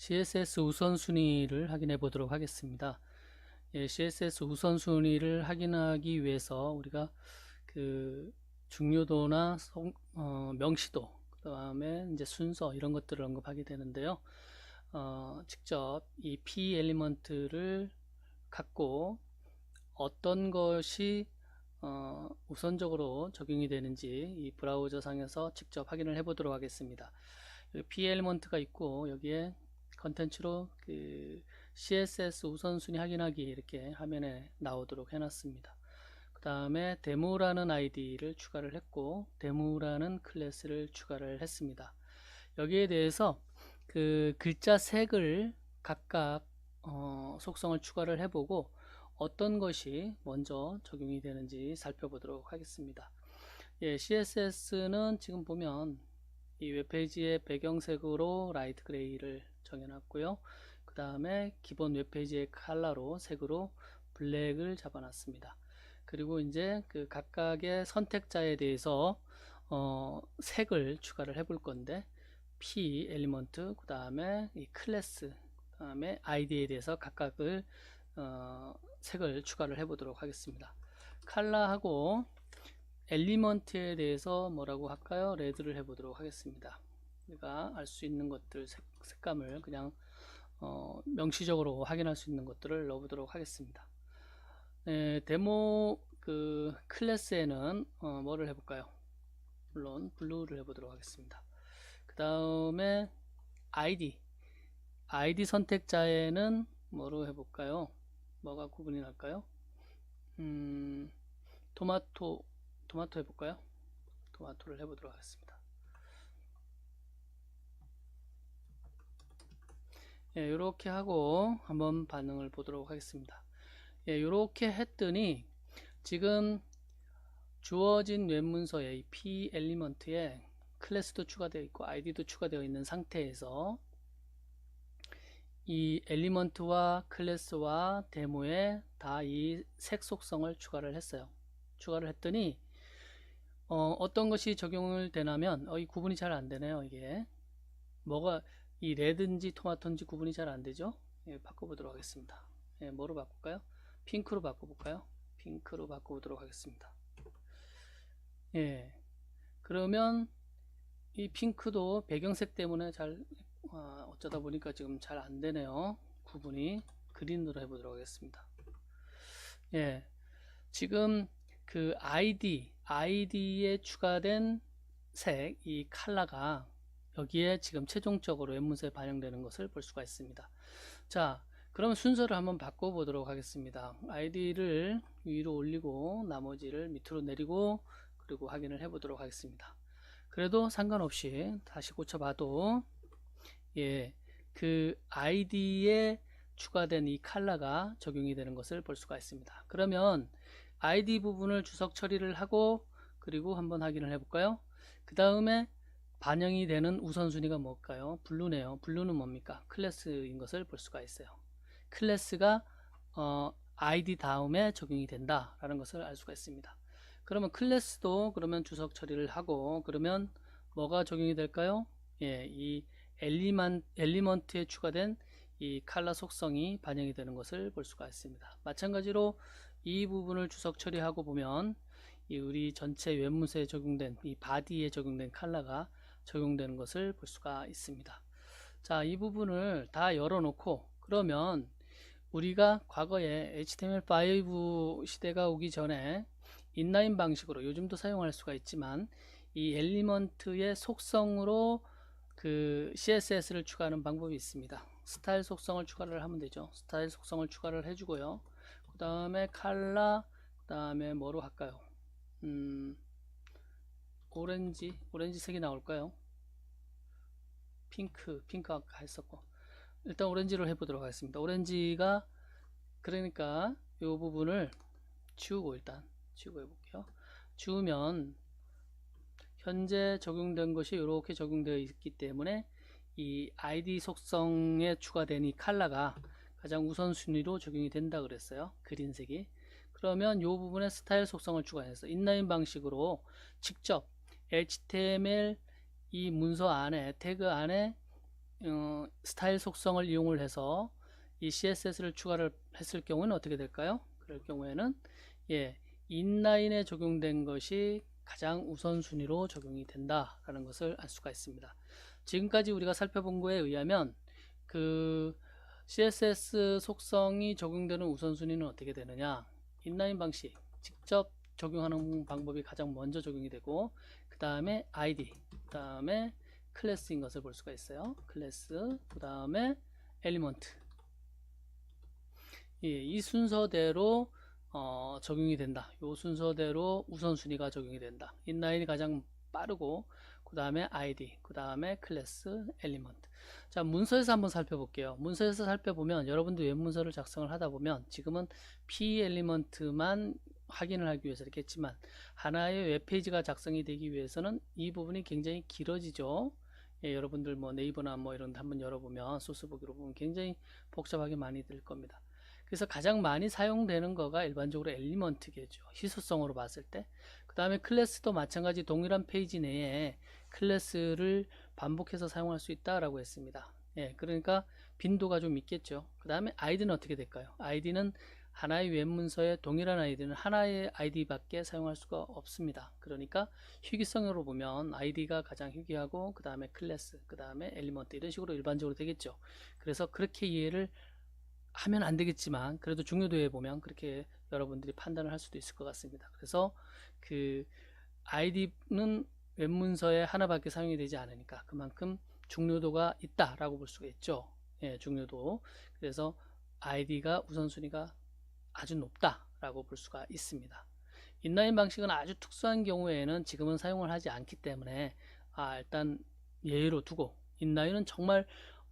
CSS 우선순위를 확인해 보도록 하겠습니다. CSS 우선순위를 확인하기 위해서 우리가 그 중요도나 명시도, 그 다음에 이제 순서 이런 것들을 언급하게 되는데요. 직접 이 P 엘리먼트를 갖고 어떤 것이 우선적으로 적용이 되는지 이 브라우저 상에서 직접 확인을 해 보도록 하겠습니다. 여기 P 엘리먼트가 있고 여기에 컨텐츠로 그 CSS 우선순위 확인하기 이렇게 화면에 나오도록 해놨습니다. 그 다음에 데모라는 아이디를 추가를 했고 데모라는 클래스를 추가를 했습니다. 여기에 대해서 그 글자 색을 각각 속성을 추가를 해보고 어떤 것이 먼저 적용이 되는지 살펴보도록 하겠습니다. CSS는 지금 보면 이 웹페이지의 배경색으로 라이트 그레이를 정해놨고요. 그 다음에 기본 웹페이지의 컬러로 색으로 블랙을 잡아놨습니다. 그리고 이제 그 각각의 선택자에 대해서 색을 추가를 해볼 건데 P 엘리먼트, 그 다음에 이 클래스, 그 다음에 아이디에 대해서 각각을 색을 추가를 해보도록 하겠습니다. 컬러하고 엘리먼트에 대해서 뭐라고 할까요? 레드를 해보도록 하겠습니다. 우리가 알 수 있는 것들 색감을 그냥 명시적으로 확인할 수 있는 것들을 넣어보도록 하겠습니다. 데모 그 클래스에는 뭐를 해볼까요? 물론 블루를 해보도록 하겠습니다. 그 다음에 ID 선택자에는 뭐로 해볼까요? 뭐가 구분이 날까요? 토마토 해볼까요? 토마토를 해보도록 하겠습니다. 이렇게 하고 한번 반응을 보도록 하겠습니다. 이렇게 했더니 지금 주어진 웹문서에 이 P 엘리먼트에 클래스도 추가되어 있고 아이디도 추가되어 있는 상태에서 이 엘리먼트와 클래스와 데모에 다 이 색 속성을 추가를 했어요. 추가를 했더니 어떤 것이 적용을 되냐면 이 구분이 잘 안 되네요. 이게 뭐가 이 레드인지 토마토인지 구분이 잘 안 되죠. 바꿔보도록 하겠습니다. 뭐로 바꿀까요? 핑크로 바꿔볼까요? 핑크로 바꿔보도록 하겠습니다. 그러면 이 핑크도 배경색 때문에 잘 어쩌다 보니까 지금 잘 안 되네요. 구분이 그린으로 해보도록 하겠습니다. 지금 그 아이디에 추가된 색, 이 컬러가 여기에 지금 최종적으로 웹문서에 반영되는 것을 볼 수가 있습니다. 자, 그럼 순서를 한번 바꿔보도록 하겠습니다. 아이디를 위로 올리고 나머지를 밑으로 내리고 그리고 확인을 해보도록 하겠습니다. 그래도 상관없이 다시 고쳐봐도 그 아이디에 추가된 이 컬러가 적용이 되는 것을 볼 수가 있습니다. 그러면 아이디 부분을 주석 처리를 하고 그리고 한번 확인을 해볼까요? 그 다음에 반영이 되는 우선순위가 뭘까요? 블루네요. 블루는 뭡니까? 클래스인 것을 볼 수가 있어요. 클래스가 아이디 다음에 적용이 된다 라는 것을 알 수가 있습니다. 그러면 클래스도 그러면 주석 처리를 하고 그러면 뭐가 적용이 될까요? 이 엘리먼트에 추가된 이 컬러 속성이 반영이 되는 것을 볼 수가 있습니다. 마찬가지로 이 부분을 주석 처리하고 보면 이 우리 전체 웹문서에 적용된 이 바디에 적용된 컬러가 적용되는 것을 볼 수가 있습니다. 자, 이 부분을 다 열어놓고 그러면 우리가 과거에 HTML5 시대가 오기 전에 인라인 방식으로 요즘도 사용할 수가 있지만 이 엘리먼트의 속성으로 그 CSS를 추가하는 방법이 있습니다. 스타일 속성을 추가를 하면 되죠. 스타일 속성을 추가를 해주고요. 그 다음에 컬러, 그 다음에 뭐로 할까요? 오렌지 색이 나올까요? 핑크 아까 했었고 일단 오렌지로 해보도록 하겠습니다. 오렌지가 그러니까 이 부분을 지우고 일단 지우고 해볼게요. 지우면 현재 적용된 것이 이렇게 적용되어 있기 때문에 이 아이디 속성에 추가된 이 컬러가 가장 우선순위로 적용이 된다 그랬어요. 그린색이. 그러면 이 부분에 스타일 속성을 추가해서 인라인 방식으로 직접 HTML 이 문서 안에 태그 안에 스타일 속성을 이용을 해서 이 CSS를 추가를 했을 경우는 어떻게 될까요? 그럴 경우에는 인라인에 적용된 것이 가장 우선순위로 적용이 된다라는 것을 알 수가 있습니다. 지금까지 우리가 살펴본 거에 의하면 그 CSS 속성이 적용되는 우선순위는 어떻게 되느냐, 인라인 방식 직접 적용하는 방법이 가장 먼저 적용이 되고, 그 다음에 ID, 그 다음에 클래스인 것을 볼 수가 있어요. 클래스, 그 다음에 엘리먼트. 이 순서대로 적용이 된다. 이 순서대로 우선순위가 적용이 된다. 인라인이 가장 빠르고, 그 다음에 ID, 그 다음에 클래스, 엘리먼트. 자, 문서에서 한번 살펴볼게요. 문서에서 살펴보면 여러분들 웹문서를 작성을 하다 보면 지금은 P 엘리먼트만 확인을 하기 위해서 이렇게 했지만, 하나의 웹페이지가 작성이 되기 위해서는 이 부분이 굉장히 길어지죠. 여러분들 뭐 네이버나 뭐 이런 데 한번 열어보면 소스보기로 보면 굉장히 복잡하게 많이 될 겁니다. 그래서 가장 많이 사용되는 거가 일반적으로 엘리먼트겠죠. 희소성으로 봤을 때. 그 다음에 클래스도 마찬가지 동일한 페이지 내에 클래스를 반복해서 사용할 수 있다라고 했습니다. 그러니까 빈도가 좀 있겠죠. 그 다음에 아이디는 어떻게 될까요? 아이디는 하나의 웹문서에 동일한 아이디는 하나의 아이디밖에 사용할 수가 없습니다. 그러니까 희귀성으로 보면 아이디가 가장 희귀하고, 그 다음에 클래스, 그 다음에 엘리먼트, 이런 식으로 일반적으로 되겠죠. 그래서 그렇게 이해를 하면 안 되겠지만 그래도 중요도에 보면 그렇게 여러분들이 판단을 할 수도 있을 것 같습니다. 그래서 그 아이디는 웹문서에 하나밖에 사용이 되지 않으니까 그만큼 중요도가 있다라고 볼 수가 있죠. 중요도. 그래서 아이디가 우선순위가 아주 높다라고 볼 수가 있습니다. 인라인 방식은 아주 특수한 경우에는 지금은 사용을 하지 않기 때문에 일단 예외로 두고, 인라인은 정말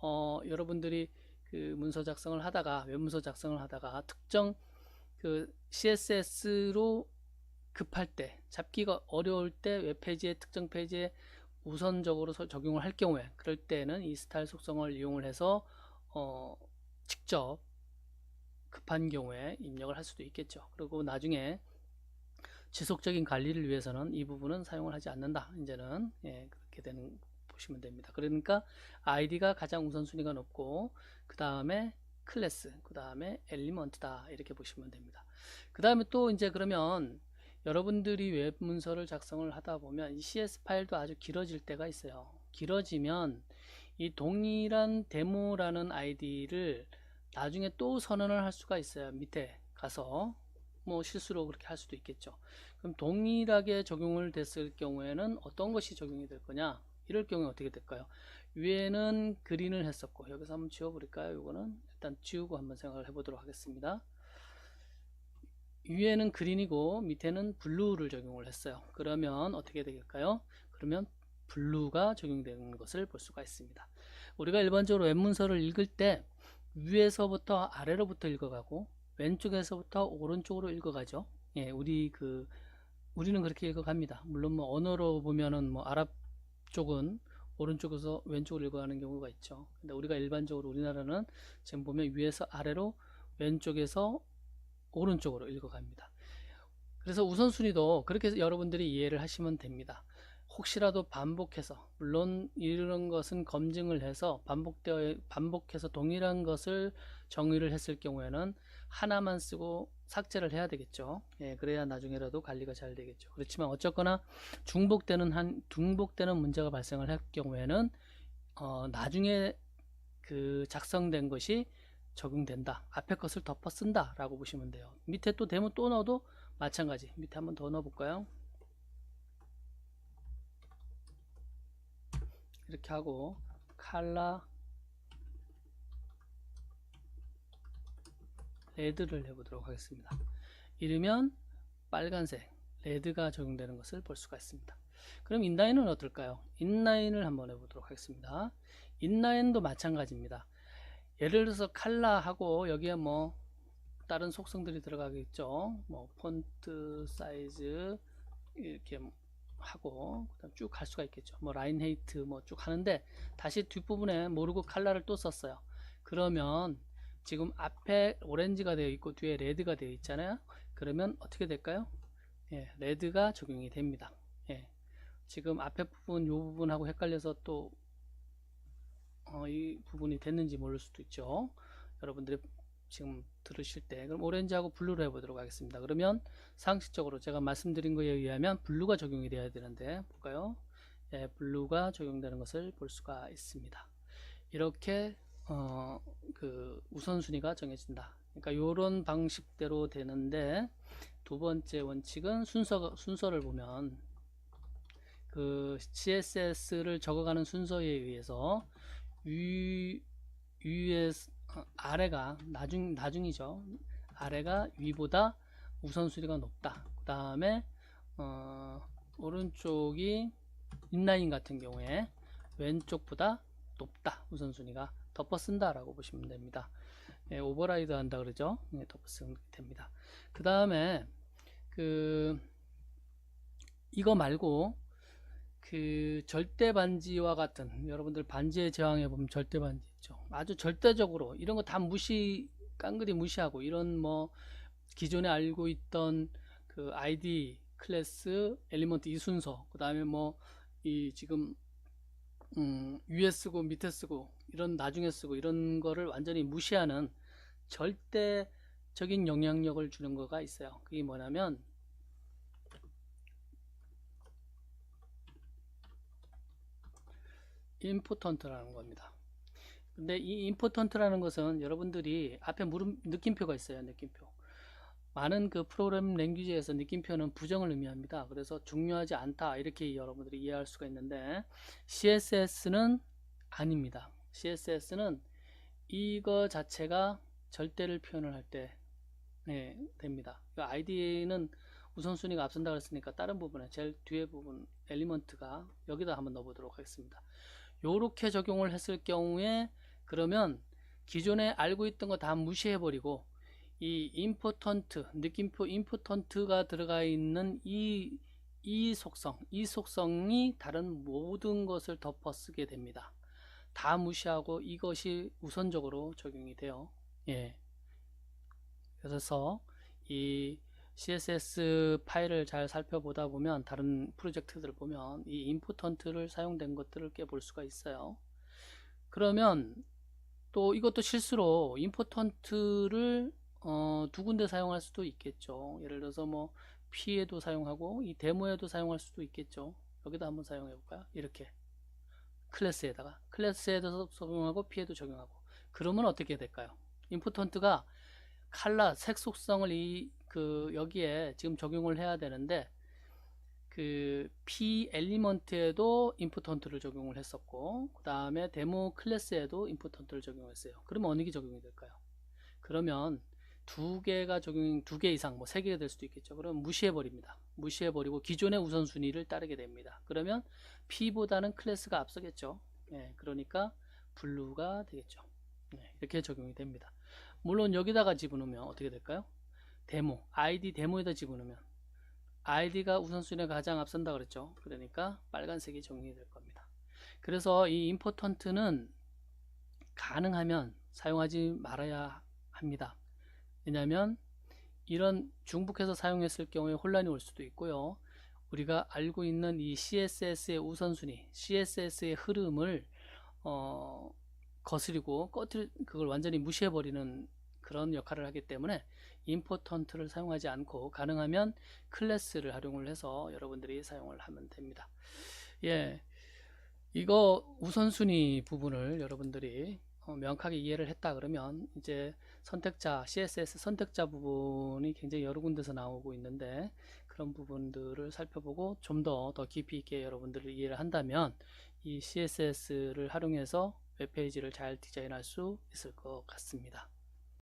여러분들이 그 문서 작성을 하다가, 웹문서 작성을 하다가 특정 그 CSS로 급할 때, 잡기가 어려울 때 웹페이지에 특정 페이지에 우선적으로 적용을 할 경우에, 그럴 때는 이 스타일 속성을 이용을 해서 직접 급한 경우에 입력을 할 수도 있겠죠. 그리고 나중에 지속적인 관리를 위해서는 이 부분은 사용을 하지 않는다. 이제는 그렇게 되는 보시면 됩니다. 그러니까 아이디가 가장 우선순위가 높고, 그 다음에 클래스, 그 다음에 엘리먼트다, 이렇게 보시면 됩니다. 그 다음에 또 이제 그러면 여러분들이 웹 문서를 작성을 하다 보면 이 CS 파일도 아주 길어질 때가 있어요. 길어지면 이 동일한 데모라는 아이디를 나중에 또 선언을 할 수가 있어요. 밑에 가서 뭐 실수로 그렇게 할 수도 있겠죠. 그럼 동일하게 적용을 됐을 경우에는 어떤 것이 적용이 될 거냐, 이럴 경우에 어떻게 될까요? 위에는 그린을 했었고, 여기서 한번 지워버릴까요? 이거는 일단 지우고 한번 생각을 해보도록 하겠습니다. 위에는 그린이고 밑에는 블루를 적용을 했어요. 그러면 어떻게 되겠까요? 그러면 블루가 적용되는 것을 볼 수가 있습니다. 우리가 일반적으로 웹문서를 읽을 때 위에서부터 아래로부터 읽어가고 왼쪽에서부터 오른쪽으로 읽어가죠. 우리는 그렇게 읽어갑니다. 물론 뭐 언어로 보면은 뭐 아랍 쪽은 오른쪽에서 왼쪽으로 읽어가는 경우가 있죠. 근데 우리가 일반적으로 우리나라는 지금 보면 위에서 아래로, 왼쪽에서 오른쪽으로 읽어갑니다. 그래서 우선순위도 그렇게 여러분들이 이해를 하시면 됩니다. 혹시라도 반복해서, 물론 이런 것은 검증을 해서 반복해서 동일한 것을 정의를 했을 경우에는 하나만 쓰고 삭제를 해야 되겠죠. 그래야 나중에라도 관리가 잘 되겠죠. 그렇지만 어쨌거나 중복되는 문제가 발생을 할 경우에는 나중에 그 작성된 것이 적용된다, 앞에 것을 덮어 쓴다 라고 보시면 돼요. 밑에 또 데모 또 넣어도 마찬가지. 밑에 한번 더 넣어 볼까요? 이렇게 하고 컬러 레드를 해보도록 하겠습니다. 이르면 빨간색 레드가 적용되는 것을 볼 수가 있습니다. 그럼 인라인은 어떨까요? 인라인을 한번 해보도록 하겠습니다. 인라인도 마찬가지입니다. 예를 들어서 컬러하고 여기에 뭐 다른 속성들이 들어가겠죠. 뭐 폰트 사이즈 이렇게 하고 그다음 쭉 갈 수가 있겠죠. 뭐 라인 헤이트 뭐 쭉 하는데 다시 뒷부분에 모르고 컬러를 또 썼어요. 그러면 지금 앞에 오렌지가 되어 있고 뒤에 레드가 되어 있잖아요. 그러면 어떻게 될까요? 레드가 적용이 됩니다. 지금 앞에 부분 요 부분하고 헷갈려서 또 이 부분이 됐는지 모를 수도 있죠. 여러분들이 지금 들으실 때. 그럼 오렌지하고 블루로 해보도록 하겠습니다. 그러면 상식적으로 제가 말씀드린 거에 의하면 블루가 적용이 돼야 되는데 볼까요? 예, 블루가 적용되는 것을 볼 수가 있습니다. 이렇게 그 우선순위가 정해진다. 그러니까 이런 방식대로 되는데, 두 번째 원칙은 순서를 보면 그 CSS를 적어가는 순서에 의해서 위에 아래가 나중이죠. 아래가 위보다 우선순위가 높다. 그 다음에 오른쪽이 인라인 같은 경우에 왼쪽보다 높다. 우선순위가 덮어 쓴다 라고 보시면 됩니다. 예, 오버라이드 한다 그러죠. 예, 덮어 쓰면 됩니다. 그 다음에 이거 말고 그 절대 반지와 같은, 여러분들 반지의 제왕에 보면 절대 반지 있죠. 아주 절대적으로 이런 거 다 깡그리 무시하고, 이런 뭐 기존에 알고 있던 그 ID 클래스 엘리먼트 이 순서, 그 다음에 뭐 이 지금 위에 쓰고 밑에 쓰고 이런 나중에 쓰고 이런 거를 완전히 무시하는 절대적인 영향력을 주는 거가 있어요. 그게 뭐냐면 임포턴트라는 겁니다. 근데 이 임포턴트라는 것은 여러분들이 앞에 느낌표가 있어요. 느낌표. 많은 그 프로그래밍 랭귀지에서 느낌표는 부정을 의미합니다. 그래서 중요하지 않다 이렇게 여러분들이 이해할 수가 있는데, CSS는 아닙니다. CSS는 이거 자체가 절대를 표현을 할 때 됩니다. ID는 우선순위가 앞선다 그랬으니까 다른 부분에 제일 뒤에 부분 엘리먼트가 여기다 한번 넣어보도록 하겠습니다. 요렇게 적용을 했을 경우에, 그러면 기존에 알고 있던 거 다 무시해버리고 이 임포턴트, 느낌표 임포턴트가 들어가 있는 이 속성이 다른 모든 것을 덮어 쓰게 됩니다. 다 무시하고 이것이 우선적으로 적용이 돼요. 예. 그래서 이 CSS 파일을 잘 살펴보다 보면, 다른 프로젝트들을 보면 이 임포턴트를 사용된 것들을 꽤 볼 수가 있어요. 그러면 또 이것도 실수로 임포턴트를 두 군데 사용할 수도 있겠죠. 예를 들어서 뭐 P에도 사용하고 이 데모에도 사용할 수도 있겠죠. 여기다 한번 사용해 볼까요? 이렇게 클래스에도 적용하고 P에도 적용하고. 그러면 어떻게 될까요? 임포턴트가 색 속성을 여기에 지금 적용을 해야 되는데, 그 P 엘리먼트에도 임포턴트를 적용을 했었고, 그 다음에 데모 클래스에도 임포턴트를 적용했어요. 그러면 어느 게 적용이 될까요? 그러면 두 개 이상, 뭐 세 개가 될 수도 있겠죠. 그러면 무시해버립니다. 무시해버리고 기존의 우선순위를 따르게 됩니다. 그러면 P보다는 클래스가 앞서겠죠. 예, 그러니까 블루가 되겠죠. 이렇게 적용이 됩니다. 물론 여기다가 집어넣으면 어떻게 될까요? ID 데모에다 집어넣으면 ID가 우선순위가 가장 앞선다 그랬죠. 그러니까 빨간색이 적용이 될 겁니다. 그래서 이 임포턴트는 가능하면 사용하지 말아야 합니다. 왜냐하면 이런 중복해서 사용했을 경우에 혼란이 올 수도 있고요. 우리가 알고 있는 이 CSS의 우선순위, CSS의 흐름을 거스리고 그걸 완전히 무시해버리는 그런 역할을 하기 때문에 임포턴트를 사용하지 않고 가능하면 클래스를 활용을 해서 여러분들이 사용을 하면 됩니다. 예, 이거 우선순위 부분을 여러분들이 명확하게 이해를 했다 그러면, 이제 CSS 선택자 부분이 굉장히 여러 군데서 나오고 있는데, 그런 부분들을 살펴보고 좀 더 깊이 있게 여러분들을 이해를 한다면 이 CSS를 활용해서 웹페이지를 잘 디자인할 수 있을 것 같습니다.